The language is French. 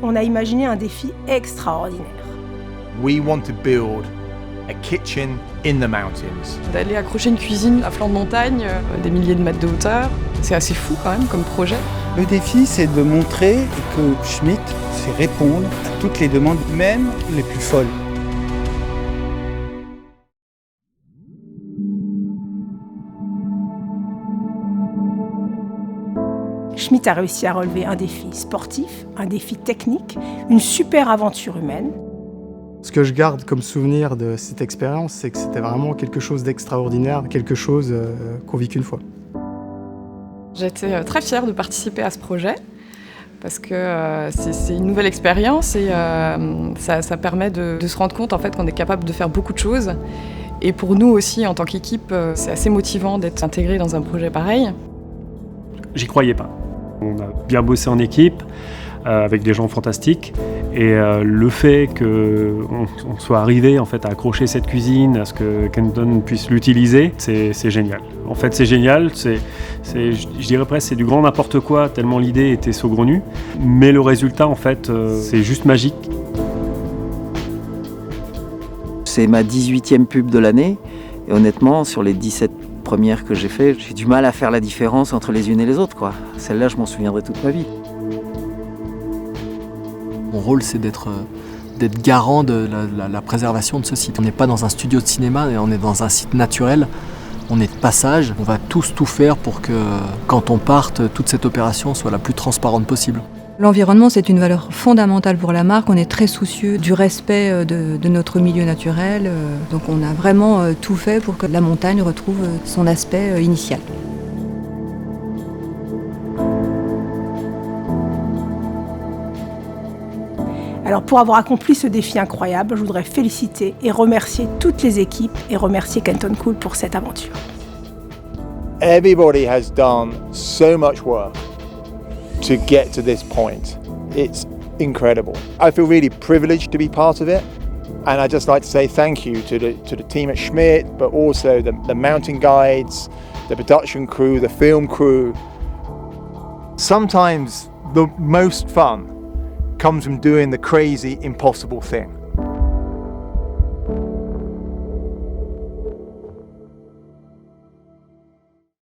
on a imaginé un défi extraordinaire. We want to build a kitchen in the mountains. D'aller accrocher une cuisine à flanc de montagne, des milliers de mètres de hauteur, c'est assez fou quand même comme projet. Le défi, c'est de montrer que Schmitt sait répondre à toutes les demandes, même les plus folles. Schmitt a réussi à relever un défi sportif, un défi technique, une super aventure humaine. Ce que je garde comme souvenir de cette expérience, c'est que c'était vraiment quelque chose d'extraordinaire, quelque chose qu'on vit qu'une fois. J'étais très fière de participer à ce projet parce que c'est une nouvelle expérience et ça permet de se rendre compte en fait, qu'on est capable de faire beaucoup de choses. Et pour nous aussi, en tant qu'équipe, c'est assez motivant d'être intégré dans un projet pareil. J'y croyais pas. On a bien bossé en équipe, avec des gens fantastiques. Et le fait qu'on soit arrivé en fait, à accrocher cette cuisine, à ce que Kenton puisse l'utiliser, c'est génial. En fait, c'est génial. Je dirais presque c'est du grand n'importe quoi, tellement l'idée était saugrenue. Mais le résultat, en fait, c'est juste magique. C'est ma 18e pub de l'année. Et honnêtement, sur les 17 premières que j'ai fait, j'ai du mal à faire la différence entre les unes et les autres, quoi. Celle-là, je m'en souviendrai toute ma vie. Mon rôle, c'est d'être garant de la préservation de ce site. On n'est pas dans un studio de cinéma, on est dans un site naturel. On est de passage. On va tous tout faire pour que, quand on parte, toute cette opération soit la plus transparente possible. L'environnement, c'est une valeur fondamentale pour la marque. On est très soucieux du respect de notre milieu naturel. Donc on a vraiment tout fait pour que la montagne retrouve son aspect initial. Alors pour avoir accompli ce défi incroyable, je voudrais féliciter et remercier toutes les équipes et remercier Kenton Cool pour cette aventure. Everybody has done so much work to get to this point. It's incredible. I feel really privileged to be part of it. And I'd just like to say thank you to the team at Schmitt, but also the mountain guides, the production crew, the film crew. Sometimes the most fun comes from doing the crazy, impossible thing.